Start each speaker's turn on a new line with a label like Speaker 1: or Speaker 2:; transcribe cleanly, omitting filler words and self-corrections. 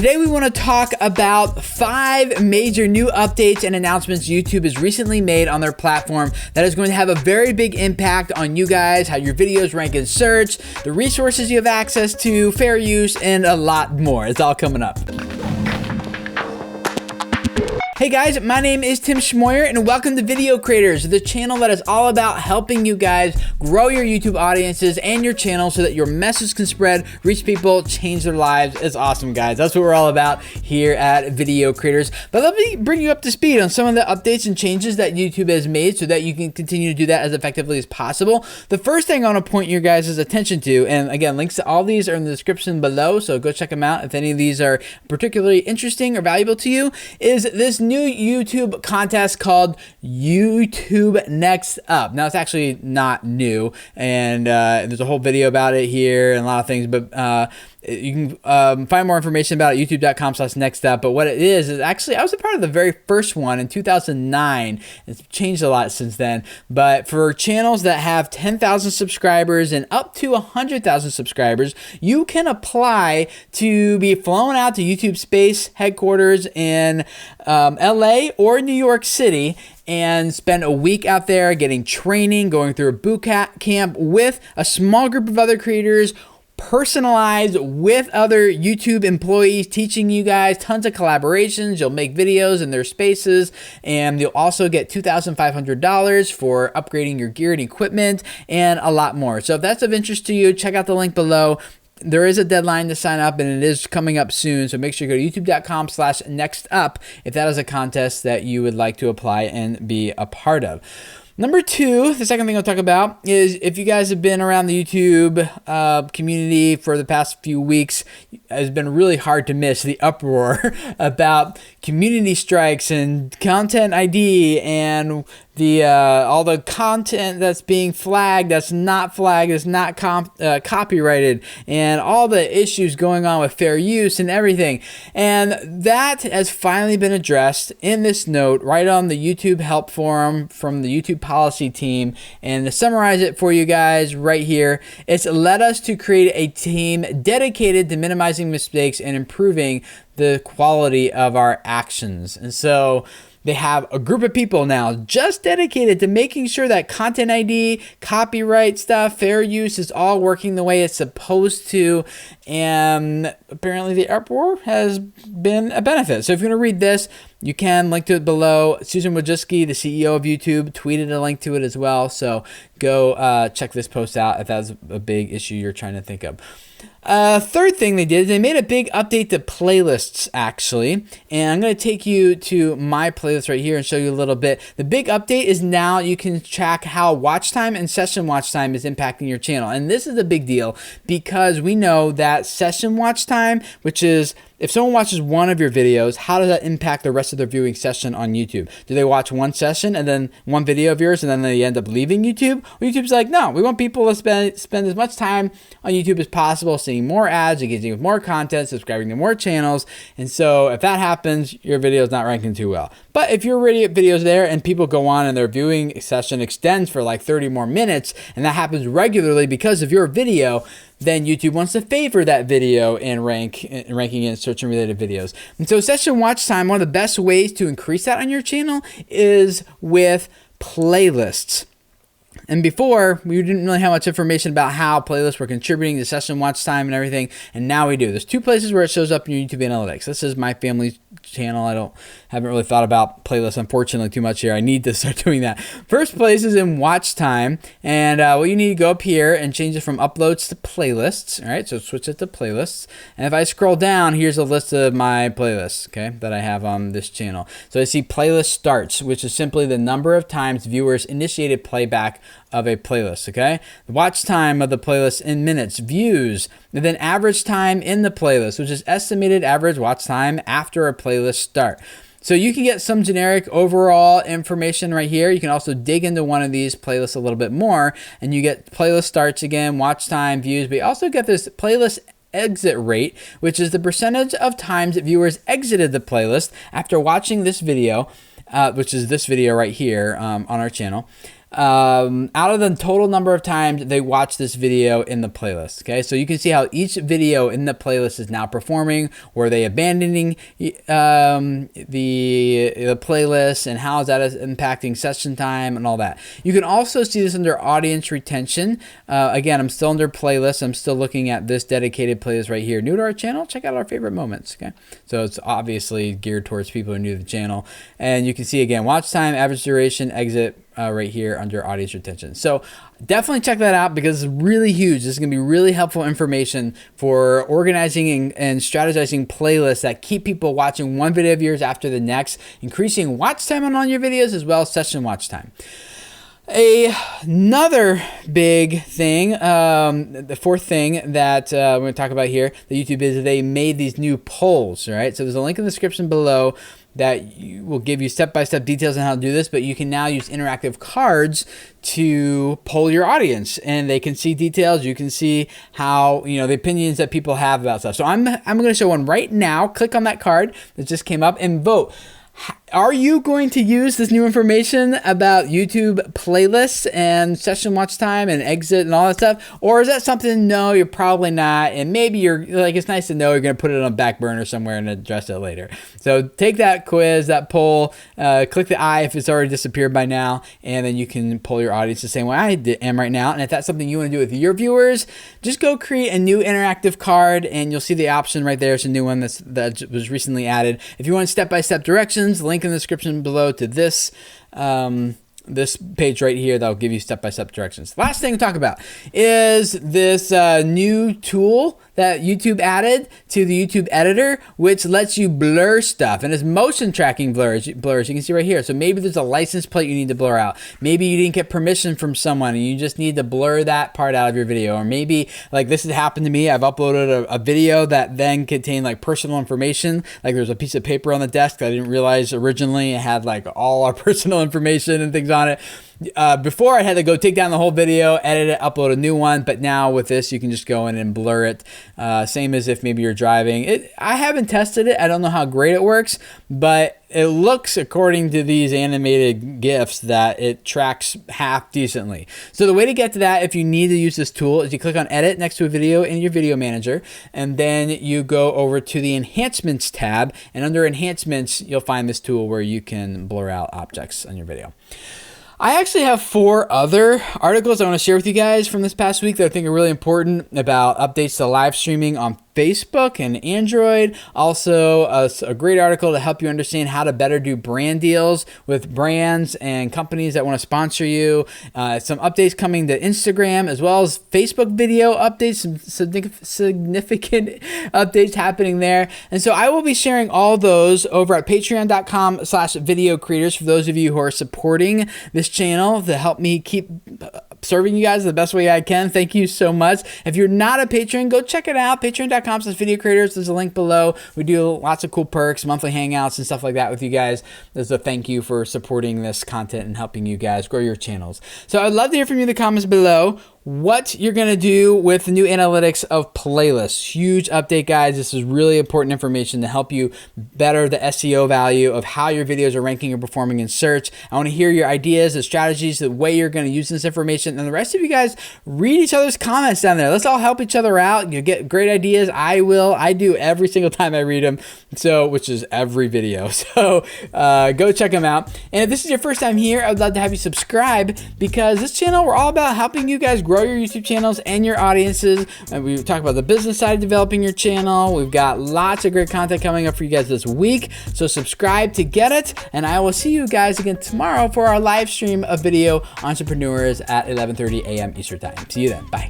Speaker 1: Today we want to talk about 5 major new updates and announcements YouTube has recently made on their platform that is going to have a very big impact on you guys, how your videos rank in search, the resources you have access to, fair use, and a lot more. It's all coming up. Hey guys, my name is Tim Schmoyer and welcome to Video Creators, the channel that is all about helping you guys grow your YouTube audiences and your channel so that your message can spread, reach people, change their lives. It's awesome, guys. That's what we're all about here at Video Creators. But let me bring you up to speed on some of the updates and changes that YouTube has made so that you can continue to do that as effectively as possible. The first thing I want to point your guys' attention to, and again, links to all these are in the description below, so go check them out if any of these are particularly interesting or valuable to you, is this new YouTube contest called YouTube NextUp. Now, it's actually not new, and there's a whole video about it here and a lot of things, but you can find more information about it at youtube.com/nextup. But what it is actually, I was a part of the very first one in 2009. It's changed a lot since then. But for channels that have 10,000 subscribers and up to 100,000 subscribers, you can apply to be flown out to YouTube Space headquarters in LA or New York City and spend a week out there getting training, going through a boot camp with a small group of other creators, personalized with other YouTube employees teaching you guys, tons of collaborations. You'll make videos in their spaces, and you'll also get $2,500 for upgrading your gear and equipment and a lot more. So if that's of interest to you, check out the link below. There is a deadline to sign up, and it is coming up soon, so make sure you go to youtube.com/nextup if that is a contest that you would like to apply and be a part of. Number 2, the second thing I'll talk about is if you guys have been around the YouTube community for the past few weeks, it's been really hard to miss the uproar about community strikes and content ID and the all the content that's being flagged, that's not copyrighted, and all the issues going on with fair use and everything. And that has finally been addressed in this note right on the YouTube help forum from the YouTube policy team. And to summarize it for you guys right here, it's led us to create a team dedicated to minimizing mistakes and improving the quality of our actions. And so they have a group of people now just dedicated to making sure that content ID, copyright stuff, fair use is all working the way it's supposed to. And apparently the uproar has been a benefit. So if you're going to read this, you can link to it below. Susan Wojcicki, the CEO of YouTube, tweeted a link to it as well. So go check this post out if that's a big issue you're trying to think of. Third thing they did is they made a big update to playlists, actually. And I'm going to take you to my playlist right here and show you a little bit. The big update is now you can track how watch time and session watch time is impacting your channel. And this is a big deal because we know that session watch time, which is if someone watches one of your videos, how does that impact the rest of their viewing session on YouTube? Do they watch one session and then one video of yours and then they end up leaving YouTube? Well, YouTube's like, no, we want people to spend as much time on YouTube as possible, seeing more ads, engaging with more content, subscribing to more channels. And so if that happens, your video is not ranking too well. But if your video's there and people go on and their viewing session extends for like 30 more minutes, and that happens regularly because of your video, then YouTube wants to favor that video in ranking in search and related videos. And so session watch time, one of the best ways to increase that on your channel is with playlists. And before, we didn't really have much information about how playlists were contributing to session watch time and everything, and now we do. There's 2 places where it shows up in your YouTube analytics. This is my family's channel. Haven't really thought about playlists, unfortunately, too much here. I need to start doing that. First place is in watch time, and what you need to go up here and change it from uploads to playlists. All right, so switch it to playlists. And if I scroll down, here's a list of my playlists, okay, that I have on this channel. So I see playlist starts, which is simply the number of times viewers initiated playback of a playlist, okay? The watch time of the playlist in minutes, views, and then average time in the playlist, which is estimated average watch time after a playlist start. So you can get some generic overall information right here. You can also dig into one of these playlists a little bit more, and you get playlist starts again, watch time, views, but you also get this playlist exit rate, which is the percentage of times that viewers exited the playlist after watching this video, which is this video right here on our channel. out of the total number of times they watch this video in the playlist. Okay, so you can see how each video in the playlist is now performing. Were they abandoning the playlist, and how is that impacting session time and all that. You can also see this under audience retention. Again, I'm still under playlist. I'm still looking at this dedicated playlist right here. New to our channel, check out our favorite moments. Okay, so it's obviously geared towards people who are new to the channel, and you can see again watch time, average duration, exit right here under audience retention. So definitely check that out because it's really huge. This is going to be really helpful information for organizing and strategizing playlists that keep people watching one video of yours after the next, increasing watch time on all your videos as well as session watch time. Another big thing, the fourth thing that we're going to talk about here, that YouTube is they made these new polls, right? So there's a link in the description below that will give you step-by-step details on how to do this, but you can now use interactive cards to poll your audience, and they can see details. You can see how, you know, the opinions that people have about stuff. So I'm going to show one right now. Click on that card that just came up and vote. Are you going to use this new information about YouTube playlists and session watch time and exit and all that stuff? Or is that something, no, you're probably not, and maybe you're like, it's nice to know you're going to put it on a back burner somewhere and address it later. So take that quiz, that poll, click the I if it's already disappeared by now, and then you can poll your audience the same way I am right now. And if that's something you want to do with your viewers, just go create a new interactive card, and you'll see the option right there. It's a new one that was recently added. If you want step-by-step directions, link in the description below to this this page right here that'll give you step-by-step directions. Last thing to talk about is this new tool that YouTube added to the YouTube editor, which lets you blur stuff, and it's motion tracking blurs you can see right here. So maybe there's a license plate you need to blur out. Maybe you didn't get permission from someone and you just need to blur that part out of your video. Or maybe, like, this has happened to me, I've uploaded a video that then contained like personal information. Like there's a piece of paper on the desk that I didn't realize originally it had like all our personal information and things on it. Before I had to go take down the whole video, edit it, upload a new one, but now with this you can just go in and blur it. Same as if maybe you're driving. I haven't tested it. I don't know how great it works, but it looks, according to these animated GIFs, that it tracks half decently. So the way to get to that, if you need to use this tool, is you click on Edit next to a video in your video manager, and then you go over to the Enhancements tab, and under Enhancements you'll find this tool where you can blur out objects on your video. I actually have 4 other articles I want to share with you guys from this past week that I think are really important about updates to live streaming on Facebook and Android. Also, a great article to help you understand how to better do brand deals with brands and companies that want to sponsor you. Some updates coming to Instagram as well as Facebook video updates, some significant updates happening there. And so I will be sharing all those over at patreon.com/video creators for those of you who are supporting this channel to help me keep serving you guys the best way I can. Thank you so much. If you're not a patron, go check it out. Patreon.com/video creators. There's a link below. We do lots of cool perks, monthly hangouts and stuff like that with you guys. There's a thank you for supporting this content and helping you guys grow your channels. So I'd love to hear from you in the comments below what you're going to do with the new analytics of playlists. Huge update, guys. This is really important information to help you better the SEO value of how your videos are ranking or performing in search. I want to hear your ideas, the strategies, the way you're going to use this information. And the rest of you guys, read each other's comments down there. Let's all help each other out. You get great ideas. I will. I do every single time I read them. So, which is every video. So go check them out. And if this is your first time here, I'd love to have you subscribe, because this channel, we're all about helping you guys grow your YouTube channels and your audiences. And we talk about the business side of developing your channel. We've got lots of great content coming up for you guys this week. So subscribe to get it. And I will see you guys again tomorrow for our live stream of video entrepreneurs at 11:30 a.m. Eastern Time. See you then. Bye.